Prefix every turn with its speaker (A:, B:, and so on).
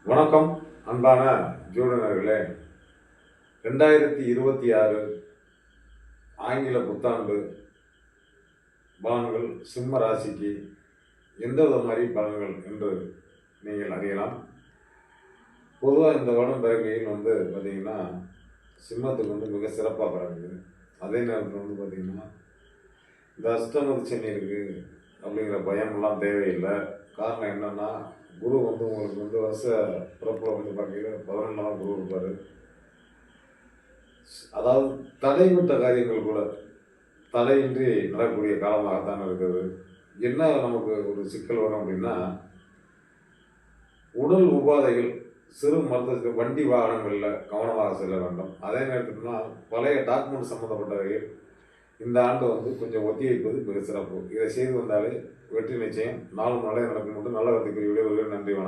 A: வணக்கம் அன்பான ஜோதிடர்களே. 2026 ஆங்கில புத்தாண்டு பலன்கள் சிம்ம ராசிக்கு எந்த மாதிரி பலன்கள் என்று நீங்கள் அறியலாம். பொதுவாக இந்த வருடம் பிறகையில் பார்த்தீங்கன்னா சிம்மத்துக்கு மிக சிறப்பாக பிறகுது. அதே நேரத்தில் பார்த்தீங்கன்னா இந்த அஷ்டமதி சனி இருக்குது அப்படிங்கிற பயமெல்லாம் தேவையில்லை. காரணம் என்னென்னா, குரு உங்களுக்கு வருஷ பிறப்பில் பார்த்தீங்கன்னா 11ஆம் குரு இருப்பார். அதாவது தடைவிட்ட காரியங்கள் கூட தடையின்றி நடக்கக்கூடிய காலமாகத்தான் இருக்குது. என்ன நமக்கு ஒரு சிக்கல் வரும் அப்படின்னா, உடல் உபாதைகள், சிறு மருத்துவ வண்டி வாகனங்களில் கவனமாக செல்ல வேண்டும். அதே நேரத்துக்குனா பழைய டாக்குமெண்ட் சம்மந்தப்பட்டவைகள் இந்த ஆண்டு கொஞ்சம் ஒத்திவைப்பது மிக சிறப்பு. இதை செய்து வந்தாலே வெற்றி நிச்சயம். நாளும் நல்ல நடக்கும். நல்ல கருத்துக்குரிய விளைவுகள். நன்றி, வணக்கம்.